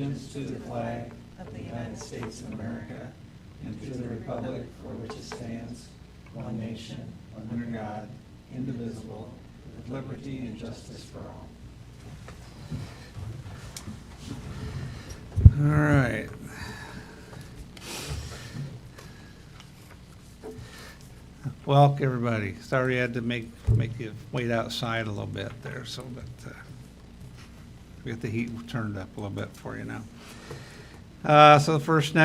allegiance to the flag of the United States of America and to the republic for which it stands, one nation, under God, indivisible, with liberty and justice for all. All right. Welcome, everybody. Sorry I had to make you wait outside a little bit there, so but we got the heat turned up a little bit for you now. So the first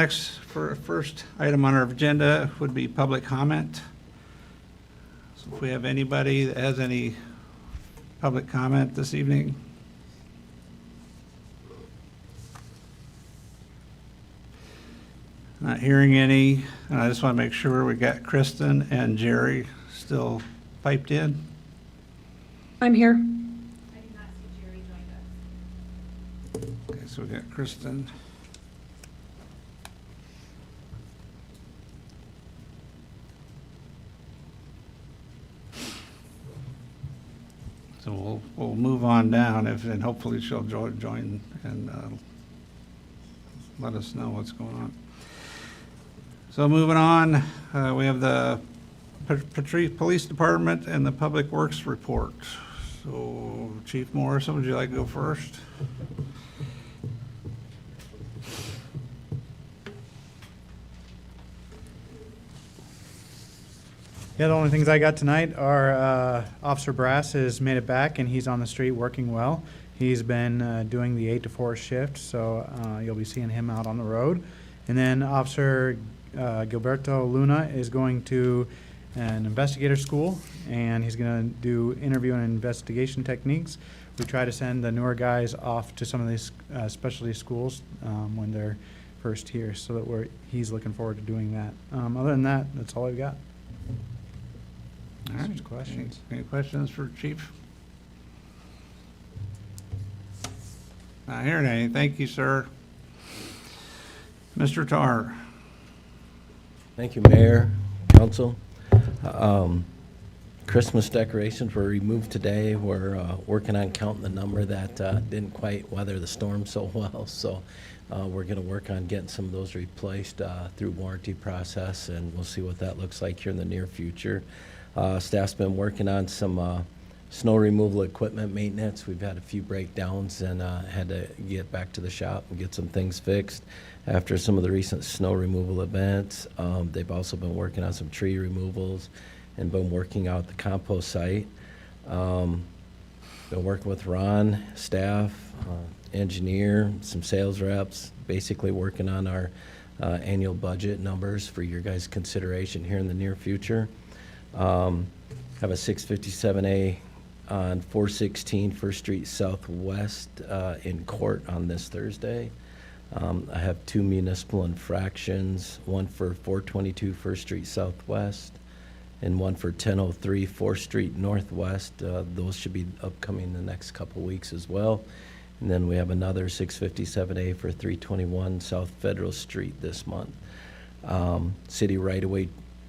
item on our agenda would be public comment. So if we have anybody that has any public comment this evening. Not hearing any. I just want to make sure we got Kristen and Jerry still piped in. I'm here. I did not see Jerry join us. Okay, so we got Kristen. So we'll move on down and hopefully she'll join and let us know what's going on. So moving on, we have the Police Department and the Public Works report. So Chief Morrison, would you like to go first? Yeah, the only things I got tonight are Officer Brass has made it back and he's on the street working well. He's been doing the 8 to 4 shift, so you'll be seeing him out on the road. And then Officer Gilberto Luna is going to an investigator school, and he's going to do interview and investigation techniques. We try to send the newer guys off to some of these specialty schools when they're first here, so that he's looking forward to doing that. Other than that, that's all I've got. All right. Answers questions. Any questions for Chief? Not hearing any. Thank you, sir. Mr. Tar. Thank you, Mayor, Council. Christmas decorations were removed today. We're working on counting the number that didn't quite weather the storm so well. So we're going to work on getting some of those replaced through warranty process, and we'll see what that looks like here in the near future. Staff's been working on some snow removal equipment maintenance. We've had a few breakdowns and had to get back to the shop and get some things fixed after some of the recent snow removal events. They've also been working on some tree removals and been working out the compost site. Been working with Ron, staff, engineer, some sales reps, basically working on our annual budget numbers for your guys' consideration here in the near future. Have a 657A on 416 First Street Southwest in court on this Thursday. I have 2 municipal infractions, one for 422 First Street Southwest and one for 1003 4th Street Northwest. Those should be upcoming the next couple weeks as well. And then we have another 657A for 321 South Federal Street this month. City right-of-way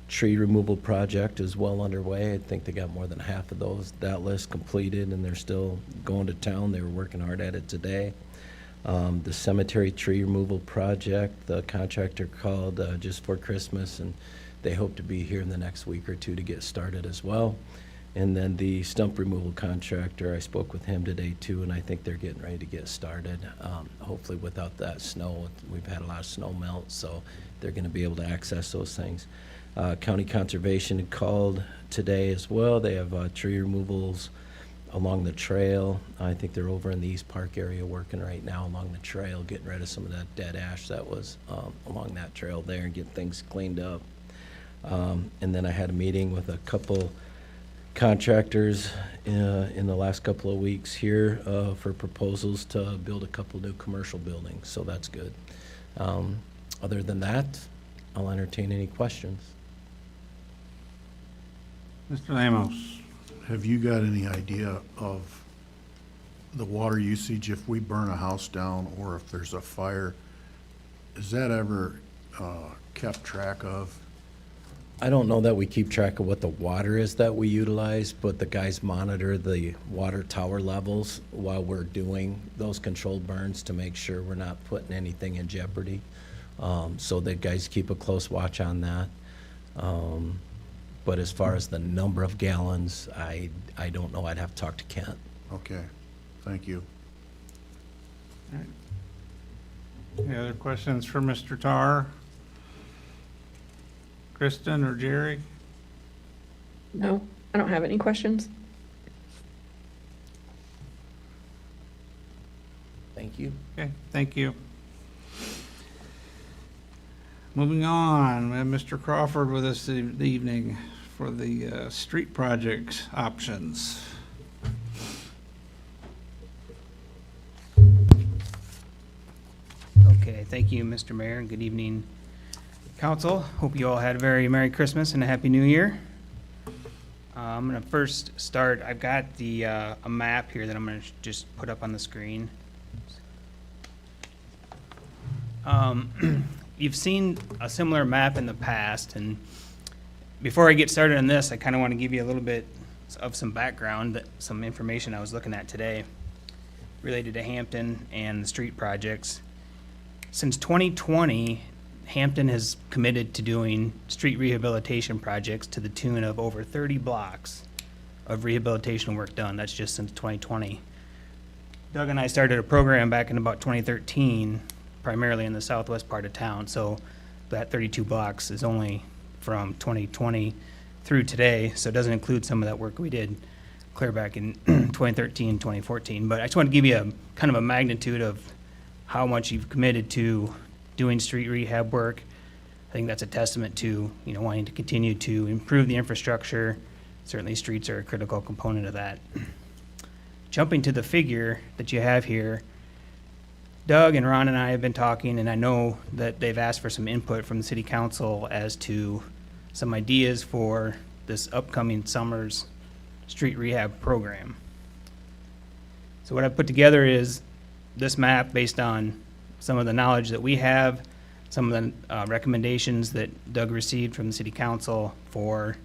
tree removal project is well underway. I think they got more than half of that list completed, and they're still going to town. They were working hard at it today. The cemetery tree removal project, the contractor called just for Christmas, and they hope to be here in the next week or two to get started as well. And then the stump removal contractor, I spoke with him today too, and I think they're getting ready to get started. Hopefully without that snow, we've had a lot of snow melt, so they're going to be able to access those things. County Conservation called today as well. They have tree removals along the trail. I think they're over in the East Park area working right now along the trail, getting rid of some of that dead ash that was along that trail there and get things cleaned up. And then I had a meeting with a couple contractors in the last couple of weeks here for proposals to build a couple new commercial buildings, so that's good. Other than that, I'll entertain any questions. Mr. Lamos. Have you got any idea of the water usage if we burn a house down or if there's a fire? Is that ever kept track of? I don't know that we keep track of what the water is that we utilize, but the guys monitor the water tower levels while we're doing those controlled burns to make sure we're not putting anything in jeopardy. So the guys keep a close watch on that. But as far as the number of gallons, I don't know. I'd have to talk to Kent. Okay, thank you. Any other questions for Mr. Tar? Kristen or Jerry? No, I don't have any questions. Thank you. Okay, thank you. Moving on, we have Mr. Crawford with us this evening for the street project options. Okay, thank you, Mr. Mayor, and good evening, council. Hope you all had a very Merry Christmas and a Happy New Year. I'm gonna first start, I've got the, a map here that I'm gonna just put up on the screen. You've seen a similar map in the past, and before I get started on this, I kind of want to give you a little bit of some background, some information I was looking at today related to Hampton and the street projects. Since 2020, Hampton has committed to doing street rehabilitation projects to the tune of over 30 blocks of rehabilitation work done. That's just since 2020. Doug and I started a program back in about 2013, primarily in the southwest part of town. So that 32 blocks is only from 2020 through today. So it doesn't include some of that work we did clear back in 2013, 2014. But I just want to give you a kind of a magnitude of how much you've committed to doing street rehab work. I think that's a testament to, you know, wanting to continue to improve the infrastructure. Certainly streets are a critical component of that. Jumping to the figure that you have here, Doug and Ron and I have been talking, and I know that they've asked for some input from the city council as to some ideas for this upcoming summer's street rehab program. So what I've put together is this map based on some of the knowledge that we have, some of the recommendations that Doug received from the city council for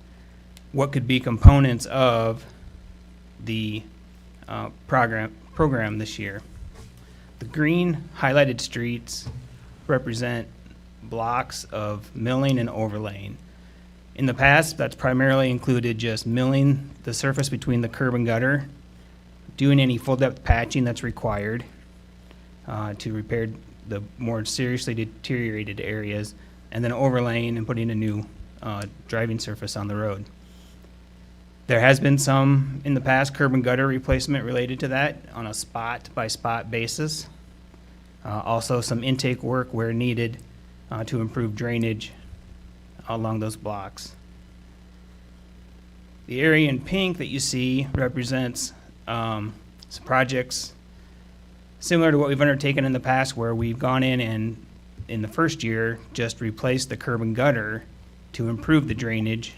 what could be components of the program this year. The green highlighted streets represent blocks of milling and overlaying. In the past, that's primarily included just milling the surface between the curb and gutter, doing any full depth patching that's required to repair the more seriously deteriorated areas, and then overlaying and putting a new driving surface on the road. There has been some in the past curb and gutter replacement related to that on a spot by spot basis. Also some intake work where needed to improve drainage along those blocks. The area in pink that you see represents some projects similar to what we've undertaken in the past, where we've gone in and in the first year just replaced the curb and gutter to improve the drainage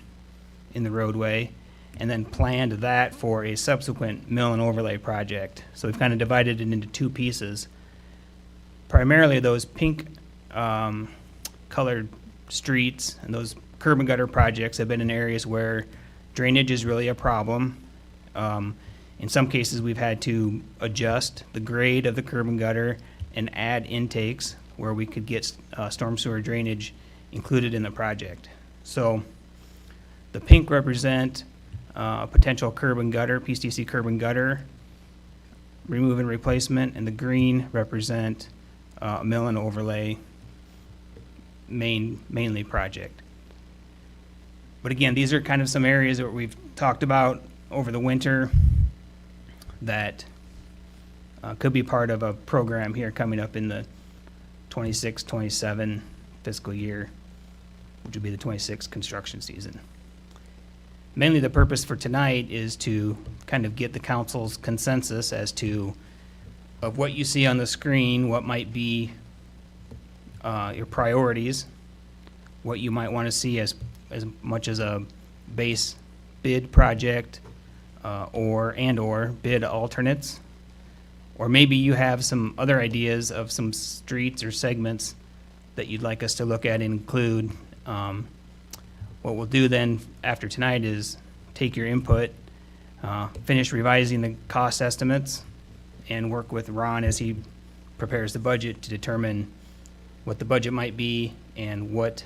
in the roadway, and then planned that for a subsequent mill and overlay project. So we've kind of divided it into two pieces. Primarily those pink colored streets and those curb and gutter projects have been in areas where drainage is really a problem. In some cases, we've had to adjust the grade of the curb and gutter and add intakes where we could get storm sewer drainage included in the project. So the pink represent a potential curb and gutter, PCC curb and gutter, remove and replacement, and the green represent a mill and overlay mainly project. But again, these are kind of some areas that we've talked about over the winter that could be part of a program here coming up in the 26-27 fiscal year, which would be the 26 construction season. Mainly the purpose for tonight is to kind of get the council's consensus as to of what you see on the screen, what might be your priorities, what you might want to see as much as a base bid project or bid alternates, or maybe you have some other ideas of some streets or segments that you'd like us to look at and include, what we'll do then after tonight is take your input, finish revising the cost estimates, and work with Ron as he prepares the budget to determine what the budget might be and what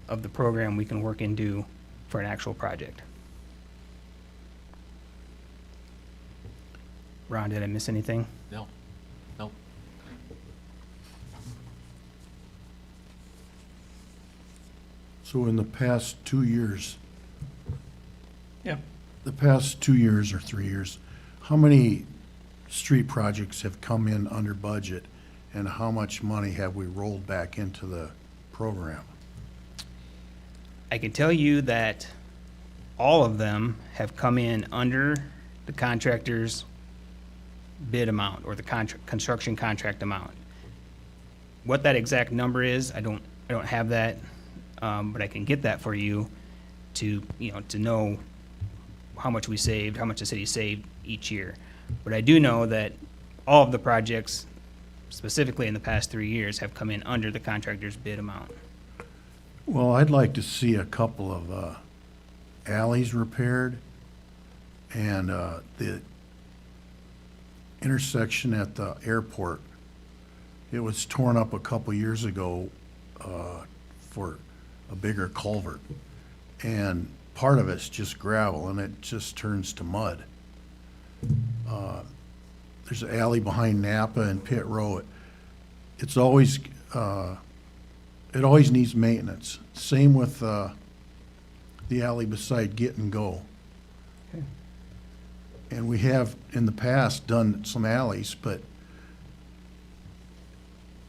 of the program we can work into for an actual project. Ron, did I miss anything? No, no. So in the past 2 years, Yeah. the past 2 years or 3 years, how many street projects have come in under budget, and how much money have we rolled back into the program? I can tell you that all of them have come in under the contractor's bid amount or the construction contract amount. What that exact number is, I don't have that, but I can get that for you to know how much we saved, how much the city saved each year. But I do know that all of the projects, specifically in the past 3 years, have come in under the contractor's bid amount. Well, I'd like to see a couple of alleys repaired, and the intersection at the airport. It was torn up a couple years ago for a bigger culvert, and part of it's just gravel, and it just turns to mud. There's an alley behind Napa and Pitt Row. It's always, it always needs maintenance. Same with the alley beside Get and Go. And we have in the past done some alleys, but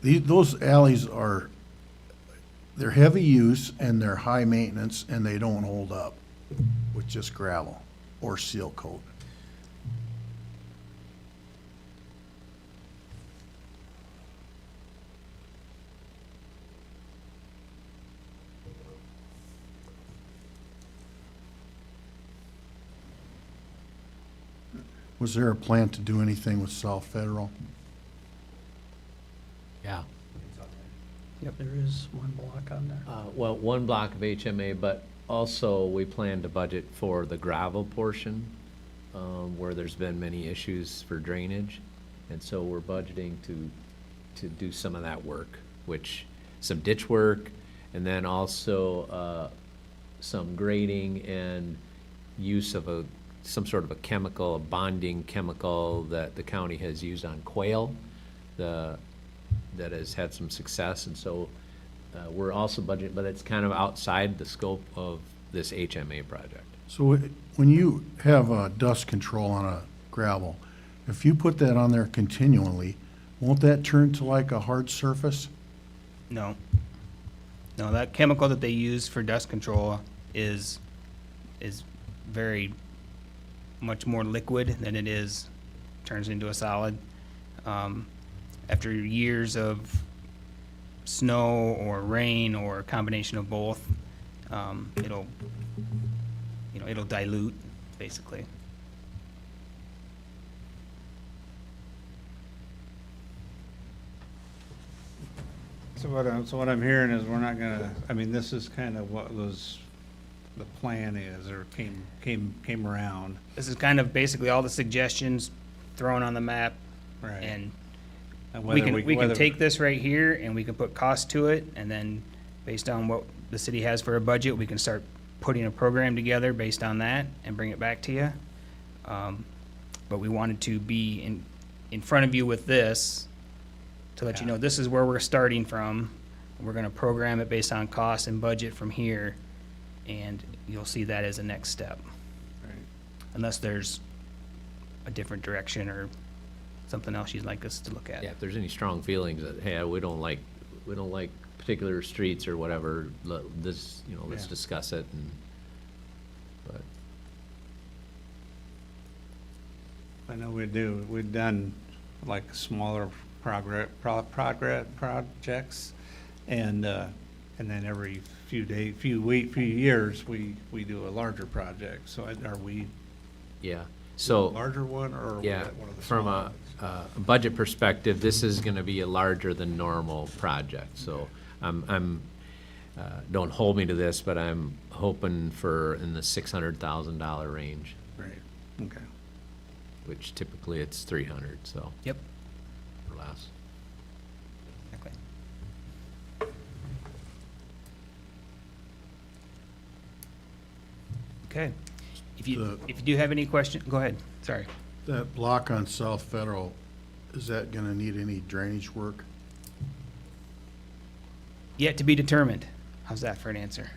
those alleys they're heavy use and they're high maintenance and they don't hold up with just gravel or seal coat. Was there a plan to do anything with South Federal? Yeah. There is one block on there. Well, one block of HMA, but also we plan to budget for the gravel portion, where there's been many issues for drainage. And so we're budgeting to do some of that work, which, some ditch work, and then also, some grading and use of some sort of a chemical, a bonding chemical that the county has used on quail, that has had some success, and so we're also budgeting, but it's kind of outside the scope of this HMA project. So when you have dust control on a gravel, if you put that on there continually, won't that turn to like a hard surface? No. No, that chemical that they use for dust control is very much more liquid than it turns into a solid. After years of snow or rain or a combination of both, it'll dilute, basically. So what I'm hearing is we're not gonna, I mean, this is kind of what was, the plan is, or came around. This is kind of basically all the suggestions thrown on the map, Right. and we whether can take this right here and we can put cost to it, and then based on what the city has for a budget, we can start putting a program together based on that and bring it back to you. But we wanted to be in front of you with this to let you know this is where we're starting from. We're gonna program it based on cost and budget from here, and you'll see that as a next step. Right. Unless there's a different direction or something else you'd like us to look at. Yeah, if there's any strong feelings that, hey, we don't like particular streets or whatever, let's Yeah. discuss it, but I know we do. We've done like smaller projects, and then every few years, we do a larger project. So are we yeah. a So, larger one, or yeah, one of the from smaller a ones? budget perspective, this is gonna be a larger than normal project, so don't hold me to this, but I'm hoping for in the $600,000 range, Right, okay. which typically it's 300, so, Yep. or less. Exactly. Okay. If you do have any question, go ahead. Sorry. That block on South Federal, is that gonna need any drainage work? Yet to be determined. How's that for an answer?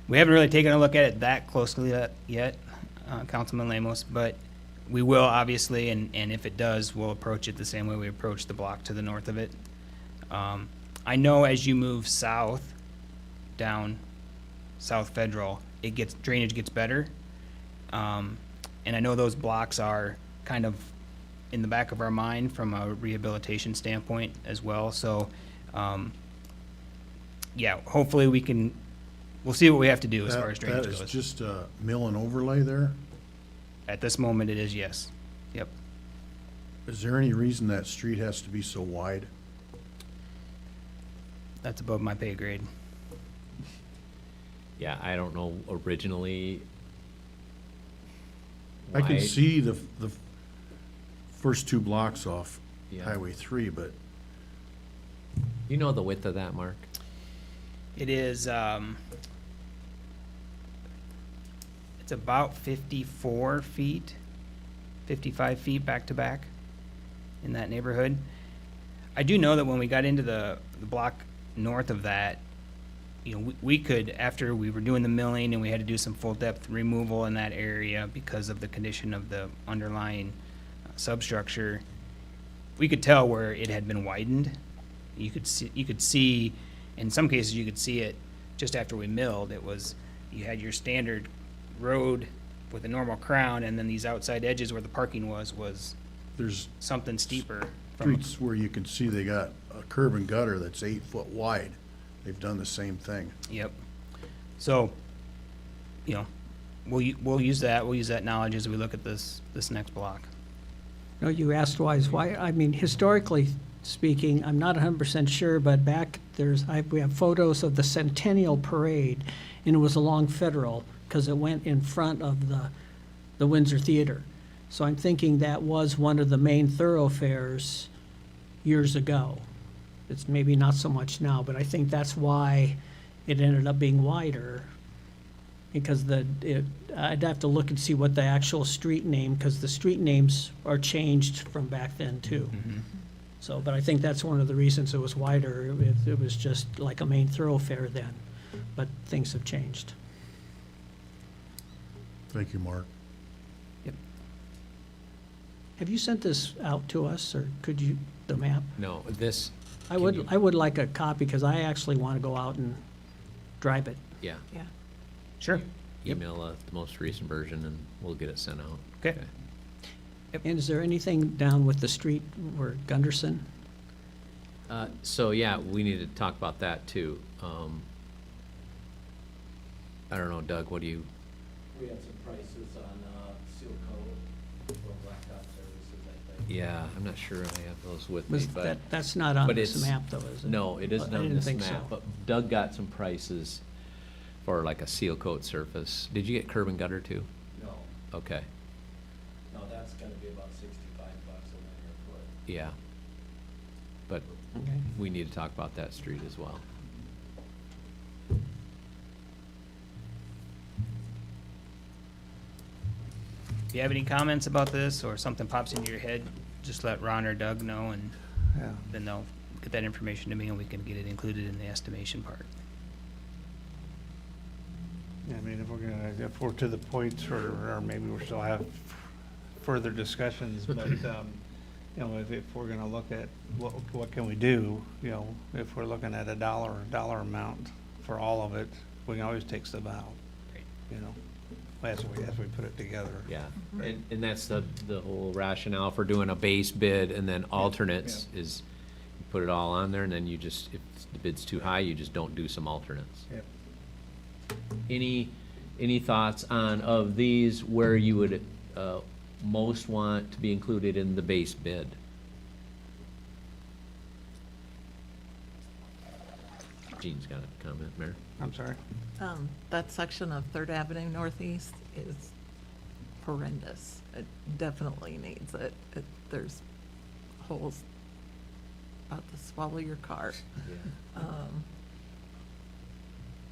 We haven't really taken a look at it that closely yet, Councilman Lamos, but we will obviously, and if it does, we'll approach it the same way we approach the block to the north of it. I know as you move south, down South Federal, drainage gets better. And I know those blocks are kind of in the back of our mind from a rehabilitation standpoint as well, so, yeah, hopefully we'll see what we have to do as far as drainage That is goes. just a mill and overlay there? At this moment, it is, yes. Yep. Is there any reason that street has to be so wide? That's above my pay grade. Yeah, I don't know originally. I can why- see the first two blocks off Yeah. Highway 3, but You know the width of that, Mark? It is, it's about 54 feet, 55 feet back to back in that neighborhood. I do know that when we got into the block north of that, you know, we could, after we were doing the milling and we had to do some full depth removal in that area because of the condition of the underlying substructure, we could tell where it had been widened. You could see, in some cases, you could see it just after we milled. It was, you had your standard road with a normal crown, and then these outside edges where the parking was there's something steeper. From, streets where you can see they got a curb and gutter that's 8 foot wide. They've done the same thing. yep. So, you know, we'll use that knowledge as we look at this next block. No, you asked why, I mean, historically speaking, I'm not 100% sure, but back we have photos of the Centennial Parade, and it was along Federal, because it went in front of the Windsor Theater. So I'm thinking that was one of the main thoroughfares years ago. It's maybe not so much now, but I think that's why it ended up being wider. Because I'd have to look and see what the actual street name, because the street names are changed from back then too. So, but I think that's one of the reasons it was wider. It was just like a main thoroughfare then, but things have changed. Thank you, Mark. Have you sent this out to us, or could you, the map? No, this. I can would, you- I would like a copy, because I actually want to go out and drive it. Yeah, Sure. email the most recent version and we'll get it sent out. Okay. And is there anything down with the street where Gunderson? So, yeah, we need to talk about that too. I don't know, Doug, what do you, We had some prices on seal coat for blacktop services, I think. yeah, I'm not sure I have those with me, Was but. that's not on but this it's- map though, is it? No, it I isn't on didn't this think map, so. but Doug got some prices for like a seal coat surface. Did you get curb and gutter too? No, Okay, no, that's gonna be about 65 bucks a linear foot. yeah. But Okay. we need to talk about that street as well. If you have any comments about this or something pops into your head, just let Ron or Doug know, and Yeah. then they'll get that information to me and we can get it included in the estimation part. I mean, if we're to the point, or maybe we still have further discussions, but, you know, if we're gonna look at what can we do, you know, if we're looking at a dollar amount for all of it, we can always take stuff out, Right. you know, as we put it together. Yeah, and that's the whole rationale for doing a base bid and then alternates is you put it all on there and then you just, if the bid's too high, you just don't do some alternates. Yep. Any thoughts on, of these, where you would most want to be included in the base bid? Jean's got a comment, Mayor. I'm sorry. That section of Third Avenue Northeast is horrendous. It definitely needs it. There's holes about to swallow your car.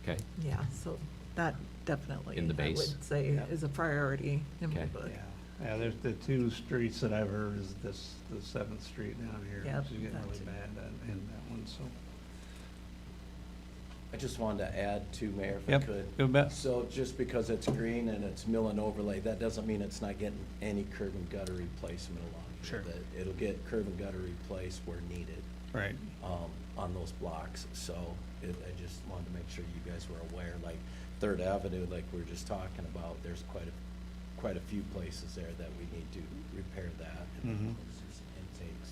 Okay, Yeah, so that definitely, In the I base? would say, Yeah. is a priority in my Okay. book. Yeah, there's the two streets that I've heard is the 7th Street down here, Yep, which is getting that really too. bad in that one, so. I just wanted to add to, Mayor, if I Yep, could. go bet. So just because it's green and it's mill and overlay, that doesn't mean it's not getting any curb and gutter replacement along here. Sure. That it'll get curb and gutter replaced where needed, Right. on those blocks. So I just wanted to make sure you guys were aware, like Third Avenue, like we were just talking about, there's quite a few places there that we need to repair that. And Mhm. there's some intakes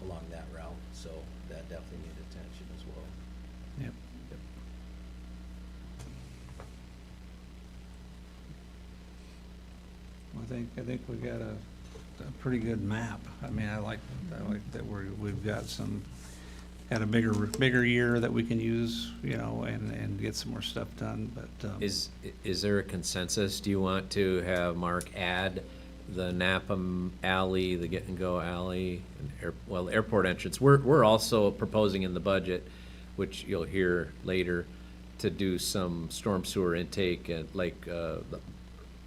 along that route, so that definitely needs attention as well. Yep. I think we got a pretty good map. I mean, I like that we've got a bigger year that we can use, and get some more stuff done, but. is there a consensus? Do you want to have Mark add the Napa alley, the Get and Go alley, and the airport entrance? We're also proposing in the budget, which you'll hear later, to do some storm sewer intake at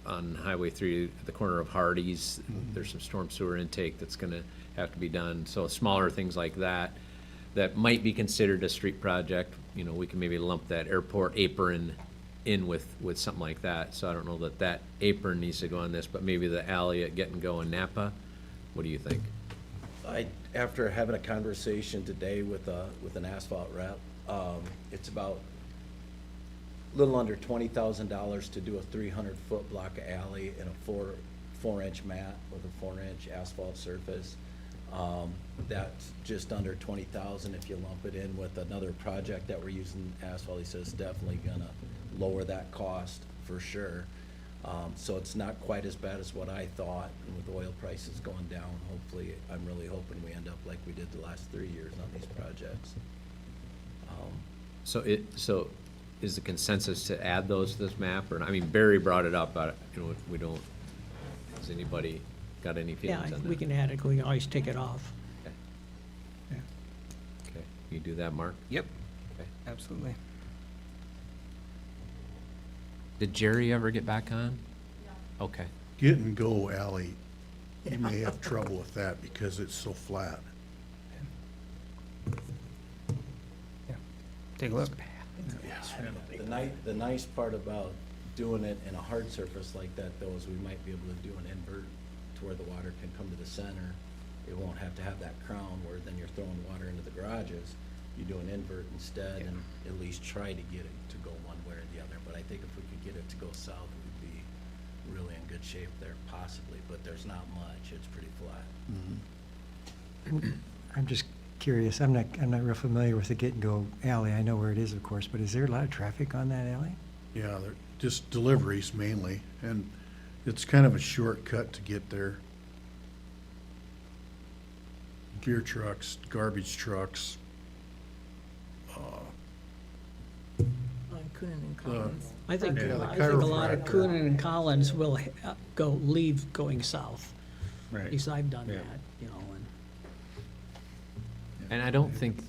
on Highway 3, at the corner of Hardee's. There's some storm sewer intake that's gonna have to be done. So smaller things like that might be considered a street project. We can maybe lump that airport apron in with something like that. So I don't know that apron needs to go on this, but maybe the alley at Get and Go in Napa. What do you think? After having a conversation today with an asphalt rep, it's about a little under $20,000 to do a 300-foot block of alley and a 4-inch mat with a 4-inch asphalt surface. That's just under 20,000. If you lump it in with another project that we're using asphalt, he says definitely gonna lower that cost for sure. So it's not quite as bad as what I thought, and with oil prices going down, hopefully, I'm really hoping we end up like we did the last 3 years on these projects. So is the consensus to add those to this map, or, I mean, Barry brought it up, but, we don't, has anybody got any Yeah, feelings on that? we can add it, we can always take it off. Okay. Yeah. Okay, you do that, Mark? Yep, Okay. absolutely. Did Jerry ever get back on? Okay. Get and Go alley, you may have trouble with that because it's so flat. Yeah, take a look. The nice part about doing it in a hard surface like that, though, is we might be able to do an invert to where the water can come to the center. It won't have to have that crown where then you're throwing water into the garages. You do an invert instead and at least try to get it to go one way or the other. But I think if we could get it to go south, we'd be really in good shape there possibly, but there's not much. It's pretty flat. I'm just curious, I'm not real familiar with the Get and Go alley. I know where it is, of course, but is there a lot of traffic on that alley? Yeah, they're just deliveries mainly, and it's kind of a shortcut to get there. Beer trucks, garbage trucks, On Coonan and Collins. I think, Yeah, the I think a lot of chiropractor. Coonan and Collins will leave going south. At Right. least I've done Yeah. that, and. And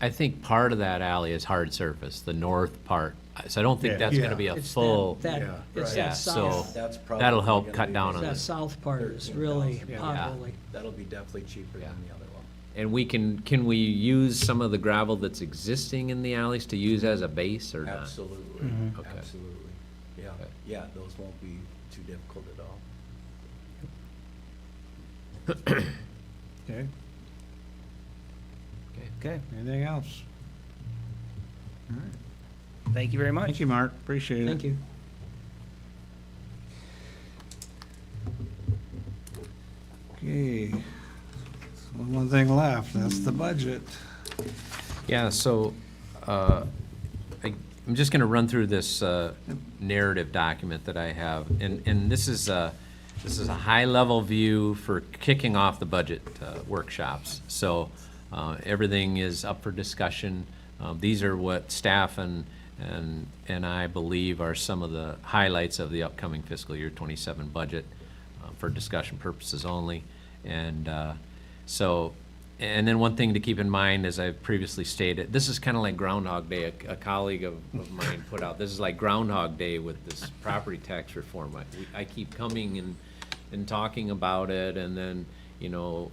I think part of that alley is hard surface, the north part. So I don't think Yeah. that's gonna be a It's full, that, Yeah, it's right. yeah, that so south, That's probably that'll help gonna cut be- down on that this. south part is really 13,000. potholy. That'll be definitely cheaper than the other one. And can we use some of the gravel that's existing in the alleys to use as a base or not? Absolutely, Okay. absolutely. Yeah, Okay. yeah, those won't be too difficult at all. Okay, Okay, anything else? All right. thank you very much. Thank you, Mark, appreciate it. Thank you. Okay, so one thing left, that's the budget. Yeah, so, I'm just gonna run through this, narrative document that I have, and this is a high-level view for kicking off the budget, workshops. So, Everything is up for discussion. These are what staff and I believe are some of the highlights of the upcoming fiscal year 27 budget for discussion purposes only. And and then one thing to keep in mind, as I've previously stated, this is kind of like Groundhog Day. A colleague of mine put out, this is like Groundhog Day with this property tax reform. I keep coming and talking about it, and then, you know,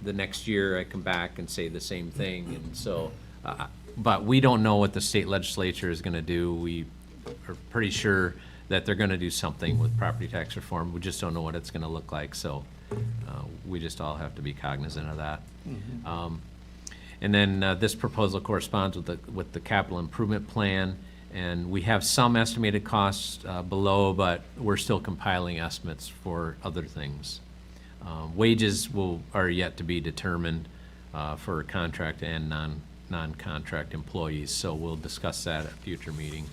the next year I come back and say the same thing. And so, but we don't know what the state legislature is going to do. We are pretty sure that they're going to do something with property tax reform. We just don't know what it's going to look like. So we just all have to be cognizant of that. And then this proposal corresponds with the capital improvement plan, and we have some estimated costs below, but we're still compiling estimates for other things. Wages are yet to be determined for contract and non-contract employees, so we'll discuss that at a future meeting.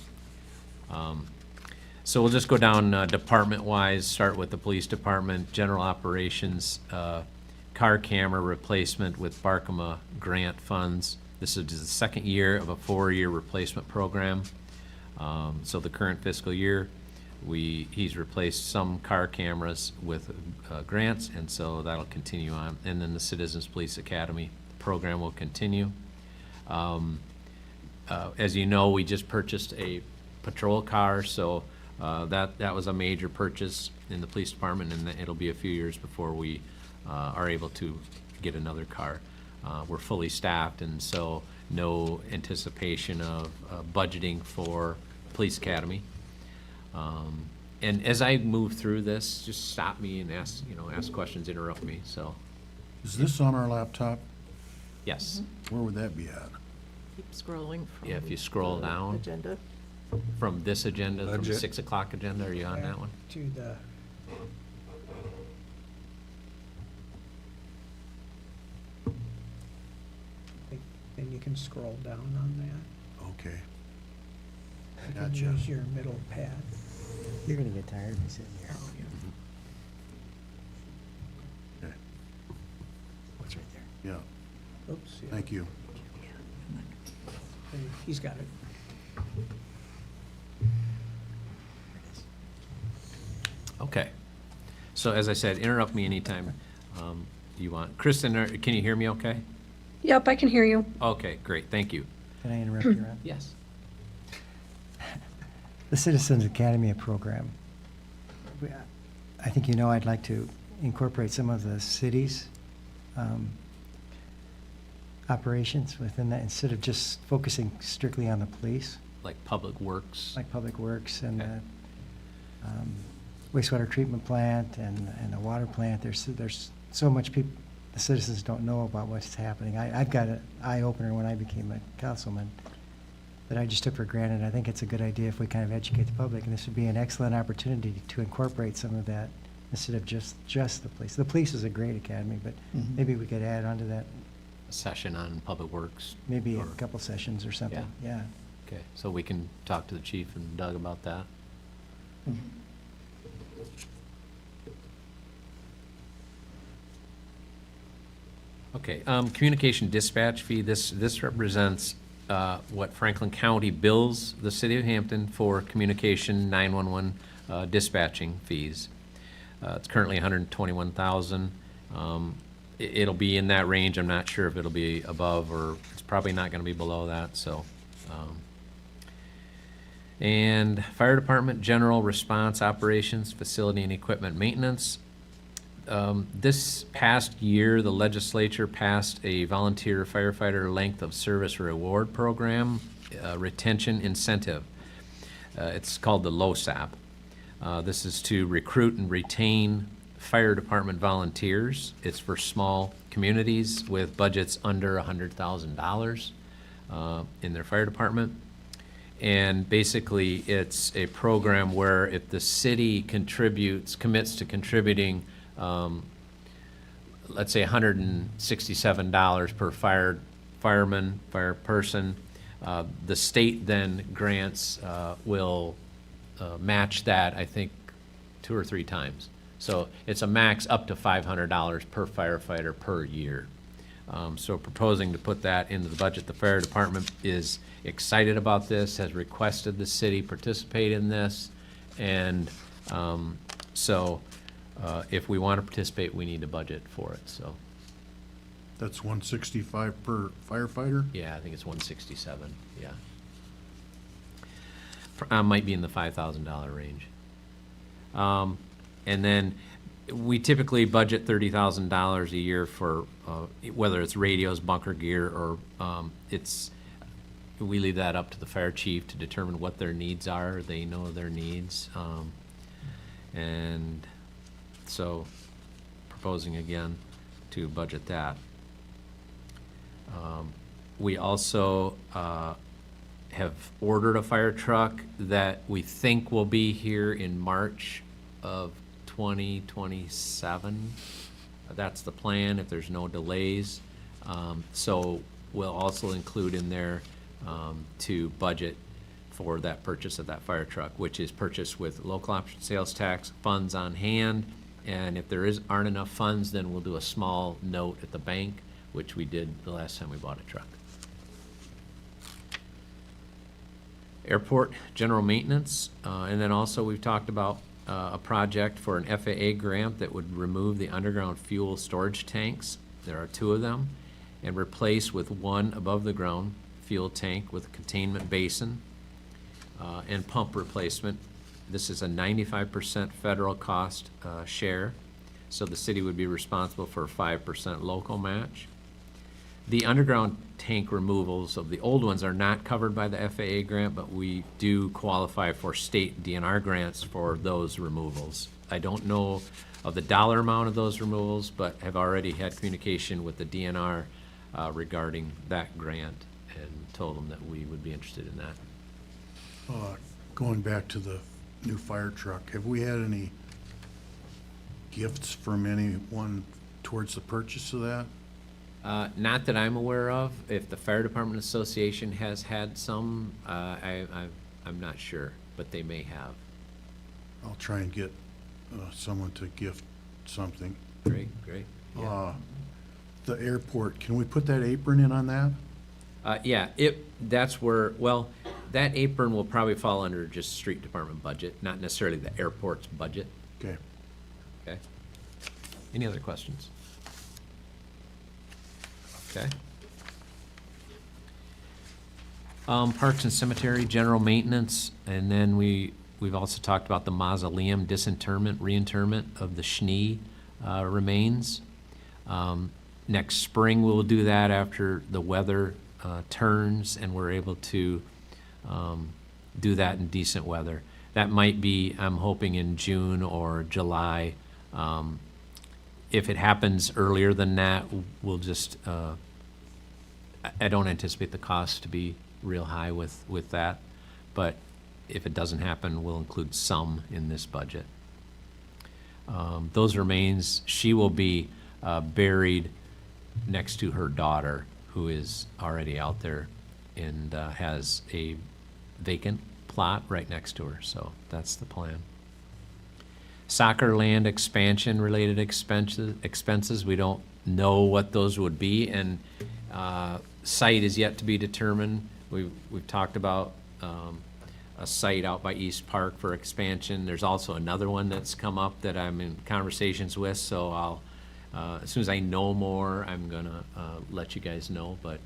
So we'll just go down department-wise, start with the police department, general operations, car camera replacement with Barkema grant funds. This is the second year of a 4-year replacement program. So the current fiscal year, he's replaced some car cameras with grants, and so that'll continue on. And then the Citizens Police Academy program will continue. As you know, we just purchased a patrol car, so that was a major purchase in the police department, and it'll be a few years before we are able to get another car. We're fully staffed, and so no anticipation of budgeting for police academy. And as I move through this, just stop me and ask questions, interrupt me. So, Is this on our laptop? yes, Where would that be at? Keep scrolling from. Yeah, if you scroll the down. Agenda. from this agenda, from the Budget. 6 o'clock agenda, are you on that one? To the, then you can scroll down on that. Okay. You can Gotcha. use your middle pad. You're gonna get tired of me sitting here. Okay. What's right there? Yeah, Oops. yeah. thank you. He's got it. Okay. So as I said, interrupt me anytime you want. Kristen, can you hear me okay? Yep, I can hear you. Okay, great, thank you. Can I interrupt you, Ron? Yes. The Citizens Academy program. I think you know I'd like to incorporate some of the city's operations within that, instead of just focusing strictly on the police, Like Public Works? like Public Works and Okay. the wastewater treatment plant and the water plant. There's so much the citizens don't know about what's happening. I've got an eye-opener when I became a councilman that I just took for granted. I think it's a good idea if we kind of educate the public, and this would be an excellent opportunity to incorporate some of that instead of just the police. The police is a great academy, but maybe we could add onto that, A session on Public Works? maybe a or- couple sessions or something, yeah. Okay, so we can talk to the chief and Doug about that? Okay, communication dispatch fee, this represents what Franklin County bills the city of Hampton for communication 911 dispatching fees. It's currently $121,000. It'll be in that range. I'm not sure if it'll be above, or it's probably not gonna be below that, so. And fire department, general response operations, facility and equipment maintenance. This past year, the legislature passed a volunteer firefighter length of service reward program, retention incentive. It's called the LOSAP. This is to recruit and retain fire department volunteers. It's for small communities with budgets under $100,000 in their fire department. And basically, it's a program where if the city commits to contributing, let's say $167 per fireman, fire person, the state then grants, will match that, I think, 2 or 3 times. So it's a max up to $500 per firefighter per year. So proposing to put that into the budget. The fire department is excited about this, has requested the city participate in this. And so if we want to participate, we need to budget for it, so. That's 165 per firefighter? Yeah, I think it's 167, yeah. Might be in the $5,000 range. And then we typically budget $30,000 a year for, whether it's radios, bunker gear, or we leave that up to the fire chief to determine what their needs are. They know their needs. And so proposing again to budget that. We also have ordered a fire truck that we think will be here in March of 2027. That's the plan, if there's no delays. So we'll also include in there to budget for that purchase of that fire truck, which is purchased with local option sales tax funds on hand. And if there aren't enough funds, then we'll do a small note at the bank, which we did the last time we bought a truck. Airport general maintenance, and then also we've talked about a project for an FAA grant that would remove the underground fuel storage tanks. There are 2 of them, and replace with one above the ground fuel tank with a containment basin and pump replacement. This is a 95% federal cost share, so the city would be responsible for a 5% local match. The underground tank removals of the old ones are not covered by the FAA grant, but we do qualify for state DNR grants for those removals. I don't know of the dollar amount of those removals, but have already had communication with the DNR regarding that grant and told them that we would be interested in that. Going back to the new fire truck, have we had any gifts from anyone towards the purchase of that? Not that I'm aware of. If the Fire Department Association has had some, I'm not sure, but they may have. I'll try and get someone to gift something. Great, great. Yeah. The airport, can we put that apron in on that? Yeah, that's where, well, that apron will probably fall under just street department budget, not necessarily the airport's budget. Okay. Okay. Any other questions? Okay. Parks and Cemetery, general maintenance, and then we've also talked about the mausoleum disinterment, reinterment of the Schnee remains. Next spring, we'll do that after the weather turns and we're able to do that in decent weather. That might be, I'm hoping, in June or July. If it happens earlier than that, we'll just, I don't anticipate the cost to be real high with that, but if it doesn't happen, we'll include some in this budget. Those remains, she will be buried next to her daughter, who is already out there and has a vacant plot right next to her, so that's the plan. Soccer land expansion related expenses, we don't know what those would be, and site is yet to be determined. We've talked about a site out by East Park for expansion. There's also another one that's come up that I'm in conversations with, so I'll as soon as I know more, I'm gonna let you guys know. But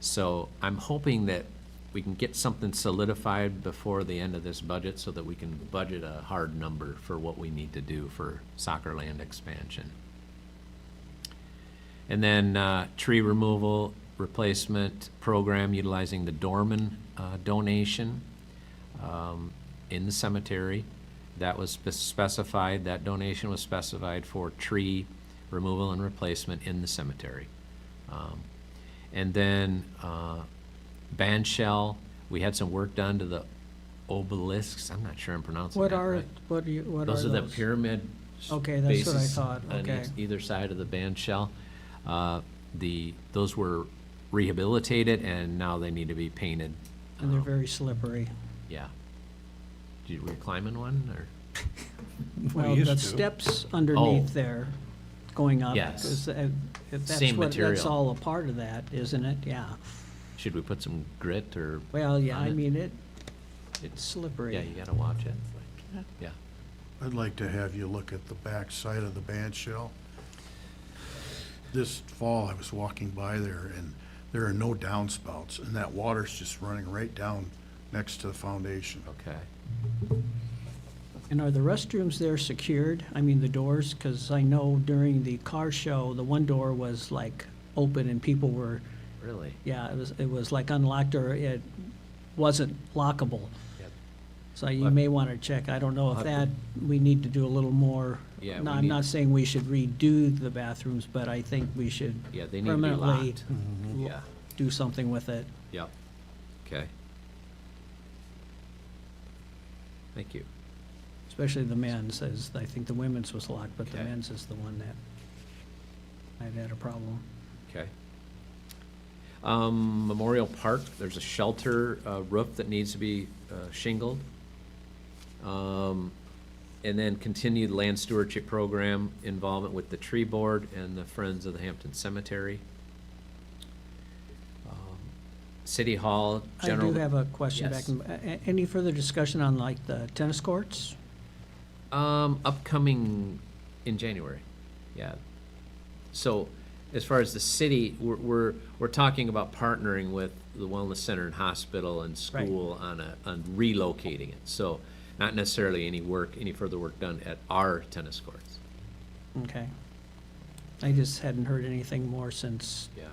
so I'm hoping that we can get something solidified before the end of this budget so that we can budget a hard number for what we need to do for soccer land expansion. And then tree removal replacement program utilizing the Dorman donation in the cemetery. That was specified, that donation was specified for tree removal and replacement in the cemetery. And then band shell, we had some work done to the obelisks. I'm not sure I'm pronouncing What that are, right. what are you, what are Those are the those? pyramid Okay, that's what I bases thought, on okay. either side of the band shell. Those were rehabilitated and now they need to be painted. And they're very slippery. Yeah. Were you climbing one or? We Well, used the to. steps underneath Oh. there going up. Yes. 'Cause, if that's Same what, that's material. all a part of that, isn't it? Yeah. Should we put some grit or? Well, yeah, on I it? mean, it's slippery. Yeah, you gotta watch it. Yeah. I'd like to have you look at the back side of the band shell. This fall, I was walking by there, and there are no downspouts, and that water's just running right down next to the foundation. Okay. And are the restrooms there secured? I mean, the doors? Because I know during the car show, the one door was like open and people were, Really? yeah, it was like unlocked or it wasn't lockable. Yep. So you Well, may want to check. I don't know if I'll that, we need to do a little more. Yeah, No, we I'm need- not saying we should redo the bathrooms, but I think we should Yeah, they need to be permanently locked. Yeah. do something with it. Yep. Okay. Thank you. Especially the men's, as I think the women's was locked, but the Okay. men's is the one that I've had a problem. Okay. Memorial Park, there's a shelter roof that needs to be shingled. And then continued land stewardship program involvement with the tree board and the Friends of the Hampton Cemetery. City Hall, I general. do have a question back. Yes. Any further discussion on like the tennis courts? Upcoming in January, yeah. So, as far as the city, we're talking about partnering with the Wellness Center and hospital and school on relocating it. So, not necessarily any further work done at our tennis courts. Okay. I just hadn't heard anything more since, Yeah.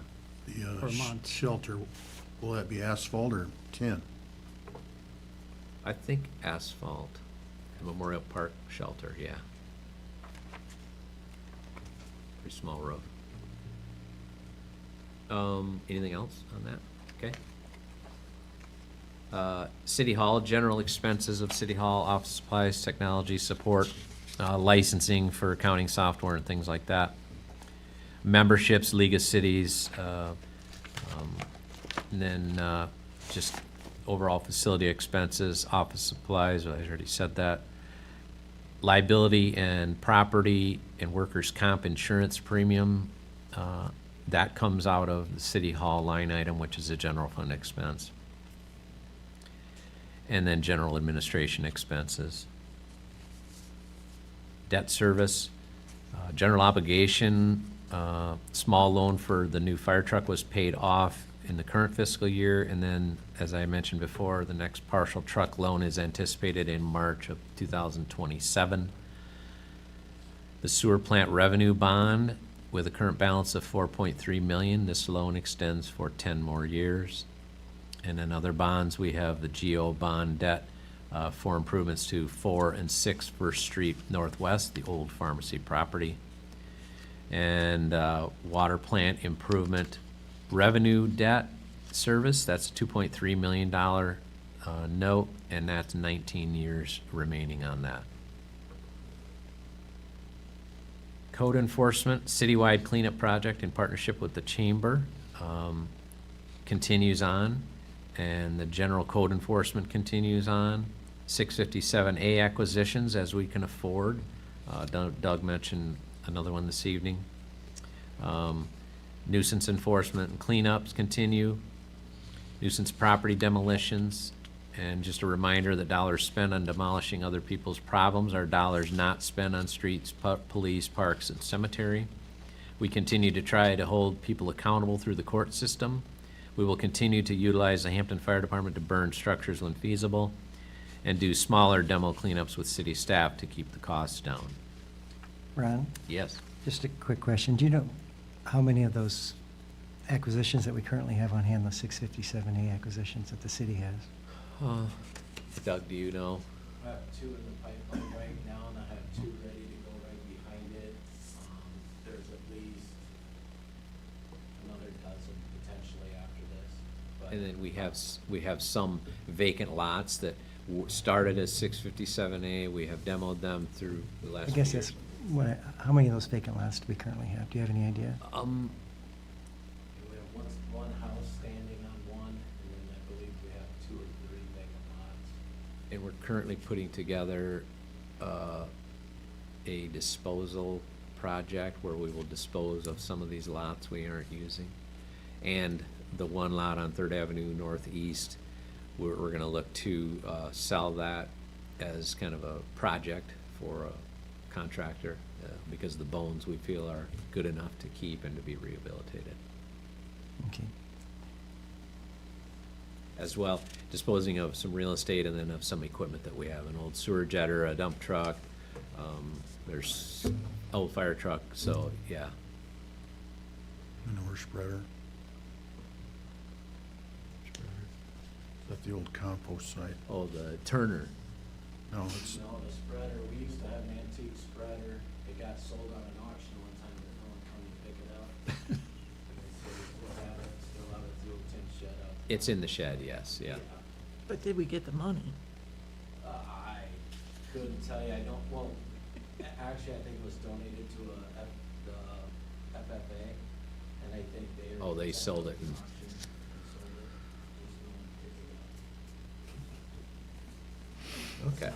The For a month. shelter, will that be asphalt or tin? I think asphalt, Memorial Park shelter, yeah. Pretty small roof. Anything else on that? Okay. City Hall, general expenses of City Hall, office supplies, technology support, licensing for accounting software and things like that. Memberships, League of Cities, and then just overall facility expenses, office supplies, I already said that. Liability and property and workers' comp insurance premium, that comes out of the City Hall line item, which is a general fund expense. And then general administration expenses. Debt service, general obligation, small loan for the new fire truck was paid off in the current fiscal year, and then, as I mentioned before, the next partial truck loan is anticipated in March of 2027. The sewer plant revenue bond, with a current balance of $4.3 million, this loan extends for 10 more years. And then other bonds, we have the GO bond debt for improvements to 4 and 6 First Street Northwest, the old pharmacy property. And water plant improvement revenue debt service, that's a $2.3 million note, and that's 19 years remaining on that. Code enforcement, citywide cleanup project in partnership with the chamber continues on, and the general code enforcement continues on. 657A acquisitions as we can afford. Doug mentioned another one this evening. Nuisance enforcement and cleanups continue. Nuisance property demolitions. And just a reminder that dollars spent on demolishing other people's problems are dollars not spent on streets, police, parks, and cemetery. We continue to try to hold people accountable through the court system. We will continue to utilize the Hampton Fire Department to burn structures when feasible and do smaller demo cleanups with city staff to keep the costs down. Ron, Yes. just a quick question. Do you know how many of those acquisitions that we currently have on hand, the 657A acquisitions that the city has? Doug, do you know? I have 2 in the pipeline right now, and I have 2 ready to go right behind it. There's at least another dozen potentially after this. But And then we have some vacant lots that started as 657A. We have demoed them through the last I few guess years. that's, how many of those vacant lots do we currently have? Do you have any idea? we have one house standing on one, and then I believe we have 2 or 3 vacant lots. And we're currently putting together a disposal project where we will dispose of some of these lots we aren't using. And the one lot on Third Avenue Northeast, we're gonna look to sell that as kind of a project for a contractor, because the bones we feel are good enough to keep and to be rehabilitated. Okay. As well, disposing of some real estate and then of some equipment that we have, an old sewer jetter, a dump truck, there's old fire truck, so, yeah. Manure spreader. Is that the old compost site? Oh, the Turner. No, it's, No, the spreader, we used to have an antique spreader. It got sold on an auction one time, but no one come to pick it up. So we still have it, the old tin shed up. It's in the shed, yes, yeah. But did we get the money? I couldn't tell you, I don't, well, actually, I think it was donated to the FFA, and I think they. Oh, they sold it and- Okay.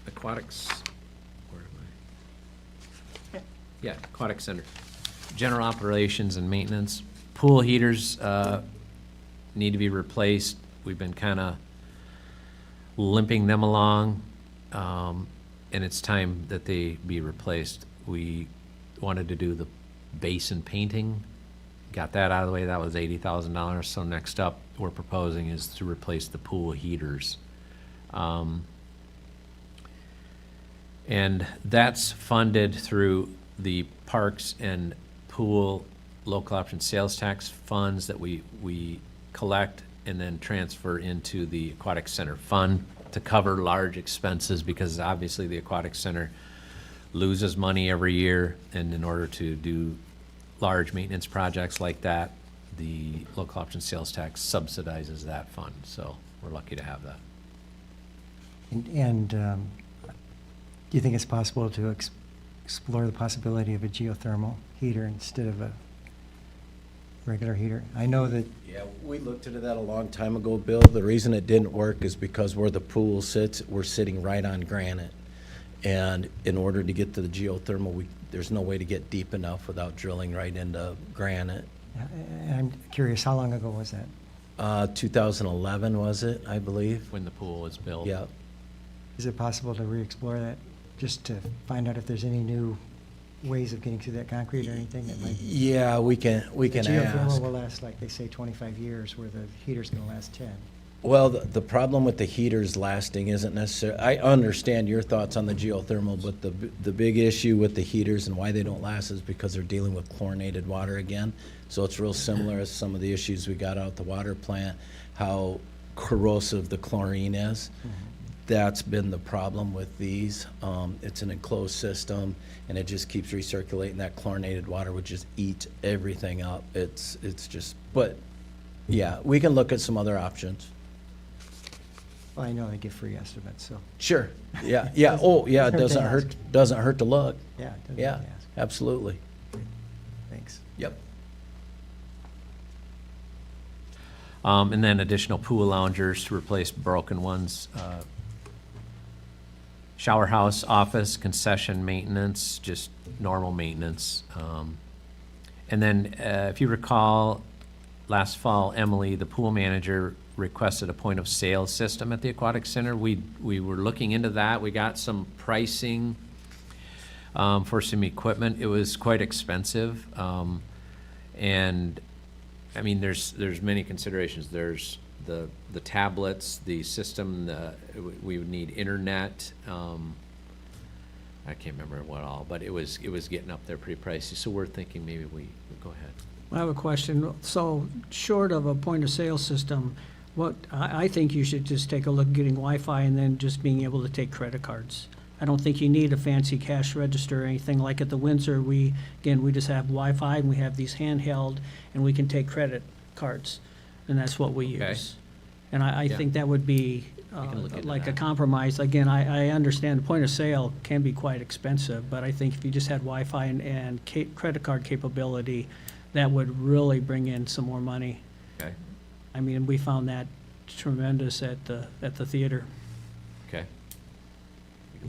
Aquatics, where am I? Yeah, aquatic center. General operations and maintenance. Pool heaters, need to be replaced. We've been kinda limping them along, and it's time that they be replaced. We wanted to do the basin painting, got that out of the way, that was $80,000, so next up, we're proposing is to replace the pool heaters. And that's funded through the parks and pool local option sales tax funds that we collect and then transfer into the aquatic center fund to cover large expenses, because obviously the aquatic center loses money every year, and in order to do large maintenance projects like that, the local option sales tax subsidizes that fund, so we're lucky to have that. And do you think it's possible to explore the possibility of a geothermal heater instead of a regular heater? I know that, Yeah, we looked into that a long time ago, Bill. The reason it didn't work is because where the pool sits, we're sitting right on granite. And in order to get to the geothermal, there's no way to get deep enough without drilling right into granite. I'm curious, how long ago was that? 2011 was it, I believe? When the pool was built. Yeah. Is it possible to re-explore that, just to find out if there's any new ways of getting through that concrete or anything that might? Yeah, we can The ask. geothermal will last, like they say, 25 years, where the heater's gonna last 10. Well, the problem with the heaters lasting isn't necessarily, I understand your thoughts on the geothermal, but the big issue with the heaters and why they don't last is because they're dealing with chlorinated water again. So it's real similar as some of the issues we got out at the water plant, how corrosive the chlorine is. That's been the problem with these. It's an enclosed system, and it just keeps recirculating. That chlorinated water would just eat everything up. It's just, but, yeah, we can look at some other options. Well, I know they give free estimates, so, Sure, yeah, yeah, oh, yeah, it Doesn't hurt to doesn't hurt to look. yeah. it doesn't Yeah, hurt to ask. absolutely. Thanks. Yep. And then additional pool loungers to replace broken ones. Shower house, office, concession maintenance, just normal maintenance. And then, if you recall, last fall, Emily, the pool manager, requested a point of sale system at the aquatic center. We were looking into that. We got some pricing for some equipment. It was quite expensive. And I mean, there's many considerations. There's the tablets, the system, we would need internet. I can't remember what all, but it was getting up there pretty pricey. So we're thinking maybe we go ahead. I have a question. So short of a point of sale system, I think you should just take a look at getting Wi-Fi and then just being able to take credit cards. I don't think you need a fancy cash register or anything. Like at the Windsor, we just have Wi-Fi and we have these handheld and we can take credit cards. And that's what we Okay. use. And I Yeah. think that would be can look into like a that. compromise. Again, I understand the point of sale can be quite expensive, but I think if you just had Wi-Fi and credit card capability, that would really bring in some more money. Okay, I mean, we found that tremendous at the theater. okay.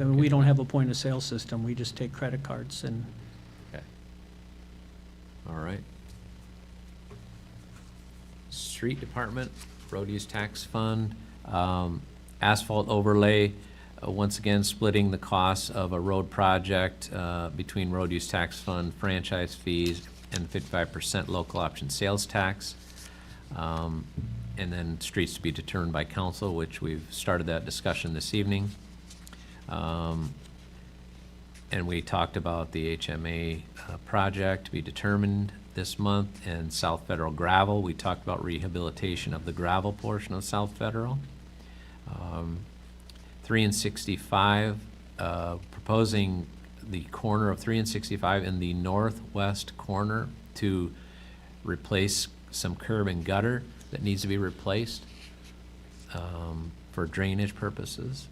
I mean, we don't have a point of sale system, we just take credit cards and Okay. All right. Street Department, road use tax fund, asphalt overlay, once again, splitting the costs of a road project between road use tax fund, franchise fees, and 55% local option sales tax. And then streets to be determined by council, which we've started that discussion this evening. And we talked about the HMA project to be determined this month, and South Federal gravel. We talked about rehabilitation of the gravel portion of South Federal. 3 and 65, proposing the corner of 3 and 65 in the northwest corner to replace some curb and gutter that needs to be replaced for drainage purposes.